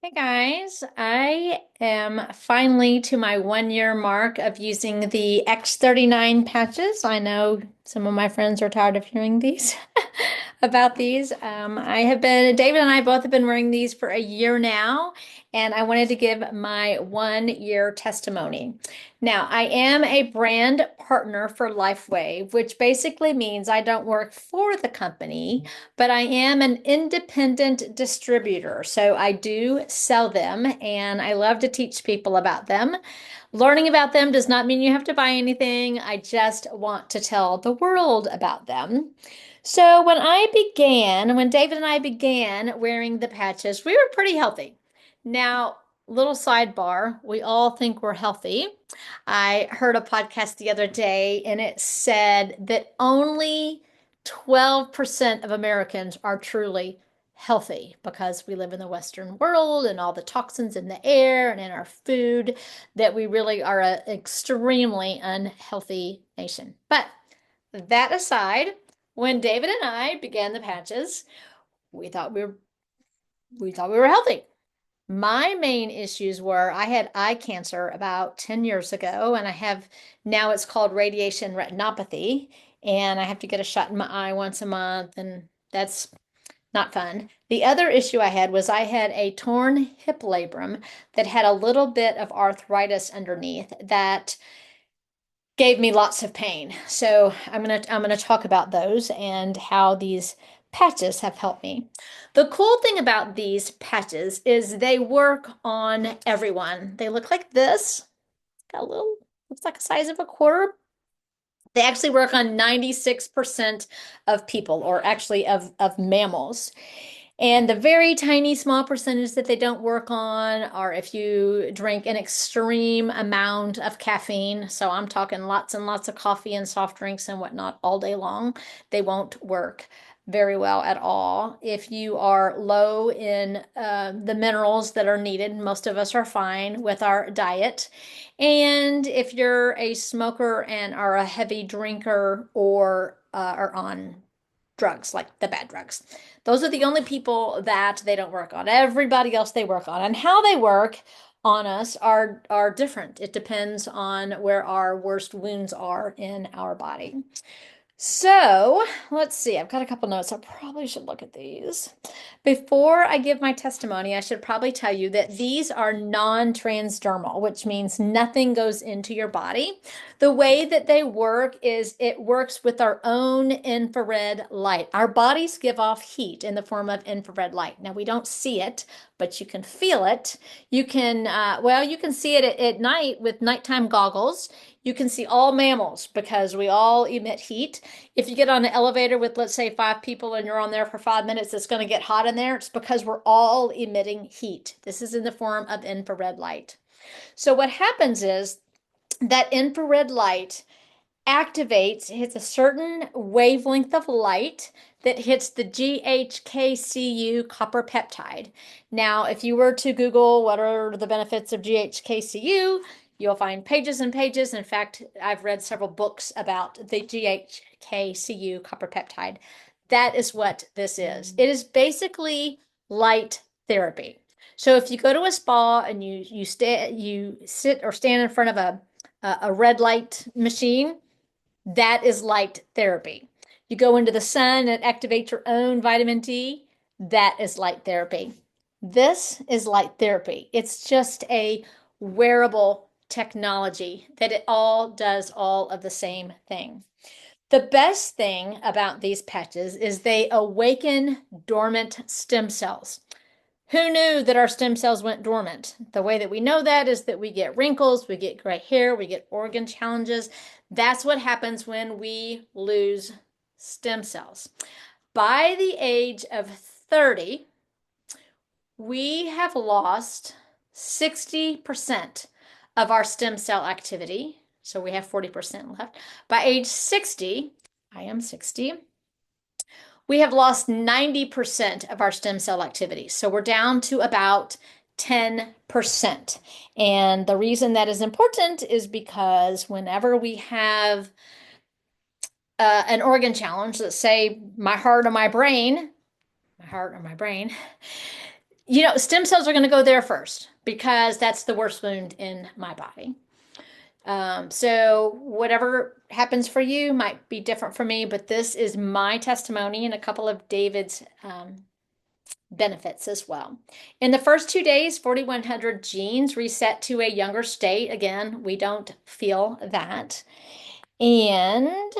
Hey guys, I am finally to my 1 year mark of using the X39 patches. I know some of my friends are tired of hearing these about these. David and I both have been wearing these for a year now, and I wanted to give my 1 year testimony. Now, I am a brand partner for LifeWave, which basically means I don't work for the company, but I am an independent distributor. So I do sell them and I love to teach people about them. Learning about them does not mean you have to buy anything. I just want to tell the world about them. So when David and I began wearing the patches, we were pretty healthy. Now, little sidebar, we all think we're healthy. I heard a podcast the other day and it said that only 12% of Americans are truly healthy because we live in the Western world and all the toxins in the air and in our food, that we really are an extremely unhealthy nation. But that aside, when David and I began the patches, we thought we were healthy. My main issues were I had eye cancer about 10 years ago, and I have now it's called radiation retinopathy, and I have to get a shot in my eye once a month, and that's not fun. The other issue I had was I had a torn hip labrum that had a little bit of arthritis underneath that gave me lots of pain. So I'm gonna talk about those and how these patches have helped me. The cool thing about these patches is they work on everyone. They look like this. Got a little, looks like the size of a quarter. They actually work on 96% of people, or actually of mammals. And the very tiny small percentage that they don't work on are if you drink an extreme amount of caffeine. So I'm talking lots and lots of coffee and soft drinks and whatnot all day long. They won't work very well at all. If you are low in the minerals that are needed, most of us are fine with our diet. And if you're a smoker and are a heavy drinker or are on drugs, like the bad drugs. Those are the only people that they don't work on. Everybody else they work on. And how they work on us are different. It depends on where our worst wounds are in our body. So let's see. I've got a couple notes. I probably should look at these. Before I give my testimony, I should probably tell you that these are non-transdermal, which means nothing goes into your body. The way that they work is it works with our own infrared light. Our bodies give off heat in the form of infrared light. Now, we don't see it, but you can feel it. You can see it at night with nighttime goggles. You can see all mammals because we all emit heat. If you get on an elevator with, let's say, 5 people and you're on there for 5 minutes, it's going to get hot in there. It's because we're all emitting heat. This is in the form of infrared light. So what happens is that infrared light hits a certain wavelength of light that hits the GHKCU copper peptide. Now, if you were to Google what are the benefits of GHKCU, you'll find pages and pages. In fact, I've read several books about the GHKCU copper peptide. That is what this is. It is basically light therapy. So if you go to a spa and you sit or stand in front of a red light machine, that is light therapy. You go into the sun and activate your own vitamin D. That is light therapy. This is light therapy. It's just a wearable technology that it all does all of the same thing. The best thing about these patches is they awaken dormant stem cells. Who knew that our stem cells went dormant? The way that we know that is that we get wrinkles, we get gray hair, we get organ challenges. That's what happens when we lose stem cells. By the age of 30, we have lost 60% of our stem cell activity. So we have 40% left. By age 60, I am 60, we have lost 90% of our stem cell activity. So we're down to about 10%. And the reason that is important is because whenever we have an organ challenge, let's say my heart or my brain, Stem cells are going to go there first because that's the worst wound in my body. So whatever happens for you might be different for me, but this is my testimony and a couple of David's benefits as well. In the first 2 days, 4,100 genes reset to a younger state. Again, we don't feel that. And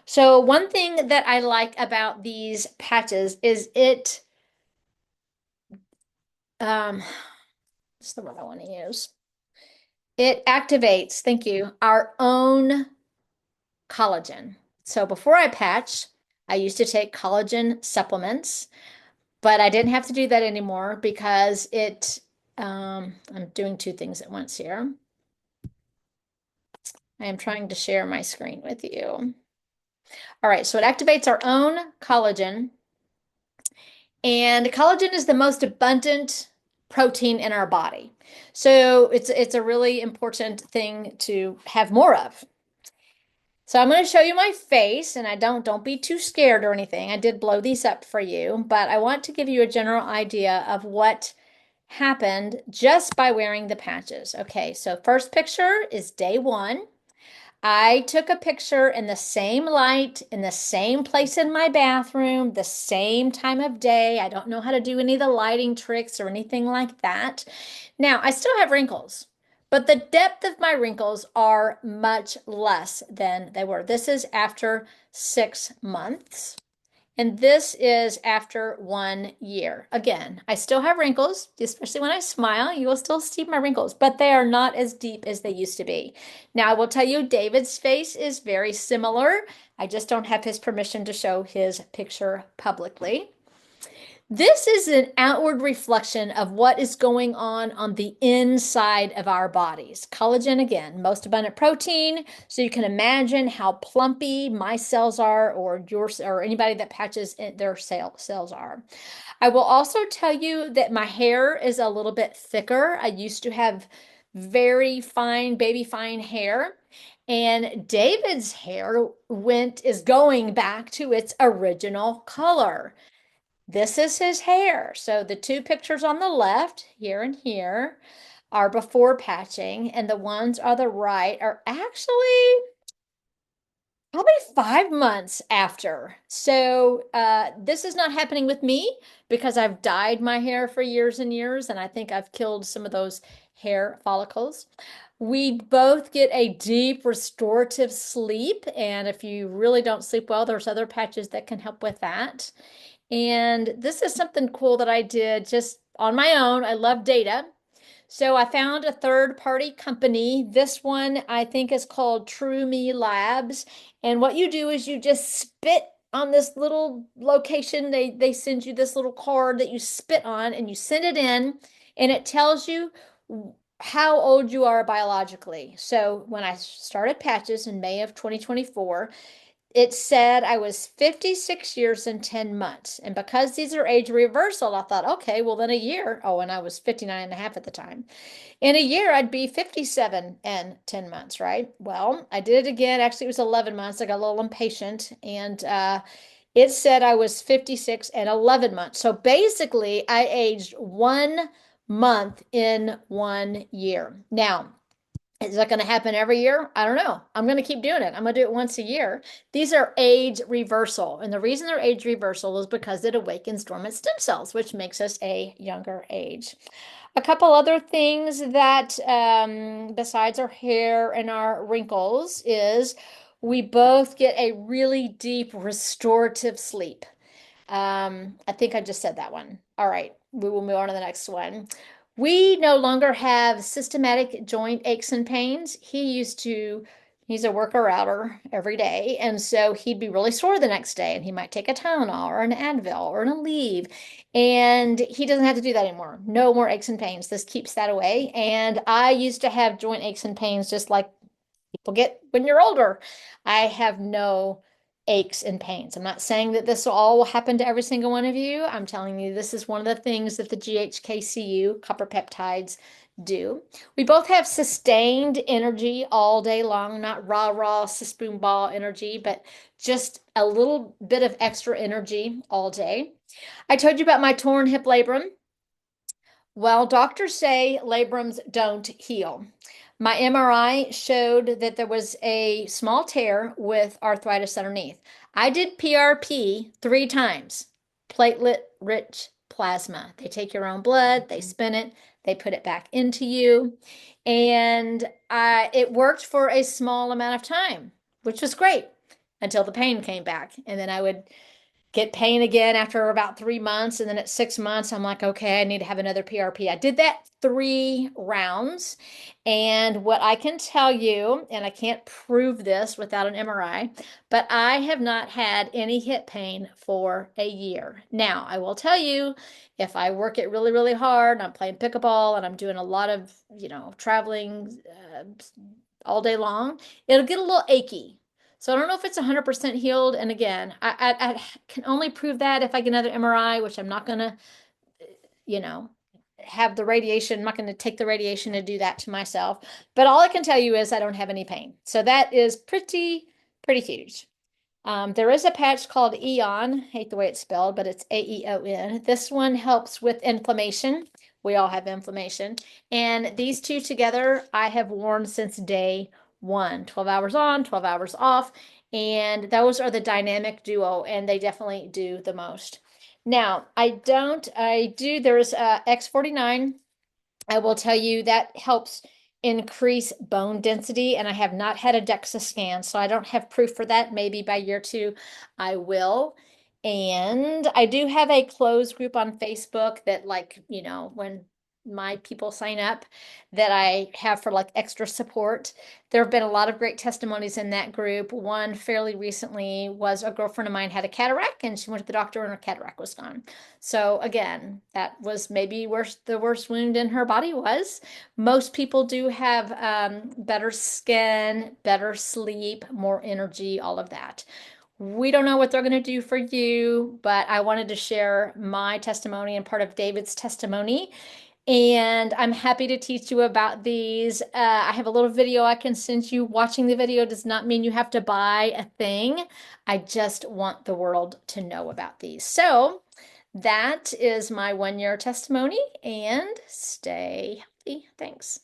so one thing that I like about these patches is what's the word I want to use? It activates, thank you, our own collagen. So before I patch, I used to take collagen supplements, but I didn't have to do that anymore because I'm doing two things at once here. I am trying to share my screen with you. All right, so it activates our own collagen, and collagen is the most abundant protein in our body. So it's a really important thing to have more of. So I'm going to show you my face, and don't be too scared or anything. I did blow these up for you, but I want to give you a general idea of what happened just by wearing the patches. Okay, so first picture is day one. I took a picture in the same light, in the same place in my bathroom, the same time of day. I don't know how to do any of the lighting tricks or anything like that. Now, I still have wrinkles, but the depth of my wrinkles are much less than they were. This is after 6 months. And this is after 1 year. Again, I still have wrinkles, especially when I smile. You will still see my wrinkles, but they are not as deep as they used to be. Now, I will tell you, David's face is very similar. I just don't have his permission to show his picture publicly. This is an outward reflection of what is going on the inside of our bodies. Collagen, again, most abundant protein. So you can imagine how plumpy my cells are, or yours, or anybody that patches their cells are. I will also tell you that my hair is a little bit thicker. I used to have very fine, baby fine hair. And David's hair is going back to its original color. This is his hair. So the two pictures on the left, here and here, are before patching, and the ones on the right are actually probably 5 months after. So this is not happening with me because I've dyed my hair for years and years, and I think I've killed some of those hair follicles. We both get a deep restorative sleep, and if you really don't sleep well, there's other patches that can help with that. And this is something cool that I did just on my own. I love data. So I found a third-party company. This one I think is called True Me Labs. And what you do is you just spit on this little location. They send you this little card that you spit on and you send it in, and it tells you how old you are biologically. So when I started patches in May of 2024, it said I was 56 years and 10 months. And because these are age reversal, I thought, okay, well, then a year. Oh, and I was 59 and a half at the time. In a year, I'd be 57 and 10 months, right? Well, I did it again. Actually, it was 11 months. I got a little impatient, and it said I was 56 and 11 months. So basically, I aged 1 month in 1 year. Now, is that going to happen every year? I don't know. I'm going to keep doing it. I'm going to do it once a year. These are age reversal. And the reason they're age reversal is because it awakens dormant stem cells, which makes us a younger age. A couple other things that, besides our hair and our wrinkles, is we both get a really deep restorative sleep. I think I just said that one. All right, we will move on to the next one. We no longer have systematic joint aches and pains. He's a worker outer every day, and so he'd be really sore the next day, and he might take a Tylenol or an Advil or an Aleve, and he doesn't have to do that anymore. No more aches and pains. This keeps that away. And I used to have joint aches and pains just like people get when you're older. I have no aches and pains. I'm not saying that this will all happen to every single one of you. I'm telling you, this is one of the things that the GHKCU copper peptides do. We both have sustained energy all day long, not rah, sis boom ball energy, but just a little bit of extra energy all day. I told you about my torn hip labrum. Well, doctors say labrums don't heal. My MRI showed that there was a small tear with arthritis underneath. I did PRP 3 times, platelet-rich plasma. They take your own blood, they spin it, they put it back into you, and it worked for a small amount of time, which was great until the pain came back. And then I would get pain again after about 3 months. And then at 6 months, I'm like, okay, I need to have another PRP. I did that 3 rounds. And what I can tell you, and I can't prove this without an MRI, but I have not had any hip pain for a year. Now, I will tell you, if I work it really, really hard, and I'm playing pickleball and I'm doing a lot of, traveling all day long, it'll get a little achy. So I don't know if it's 100% healed. And again, I can only prove that if I get another MRI, which I'm not going to, you know, have the radiation. I'm not going to take the radiation to do that to myself. But all I can tell you is I don't have any pain. So that is pretty huge. There is a patch called Eon. Hate the way it's spelled, but it's AEON. This one helps with inflammation. We all have inflammation. And these two together, I have worn since day one. 12 hours on, 12 hours off. And those are the dynamic duo, and they definitely do the most. Now, there's X39. I will tell you that helps increase bone density, and I have not had a DEXA scan, so I don't have proof for that. Maybe by year 2 I will. And I do have a closed group on Facebook that, like, when my people sign up, that I have for like extra support. There have been a lot of great testimonies in that group. One fairly recently was a girlfriend of mine had a cataract and she went to the doctor and her cataract was gone. So again, that was maybe the worst wound in her body was. Most people do have better skin, better sleep, more energy, all of that. We don't know what they're going to do for you, but I wanted to share my testimony and part of David's testimony. And I'm happy to teach you about these. I have a little video I can send you. Watching the video does not mean you have to buy a thing. I just want the world to know about these. So that is my 1 year testimony, and stay healthy. Thanks.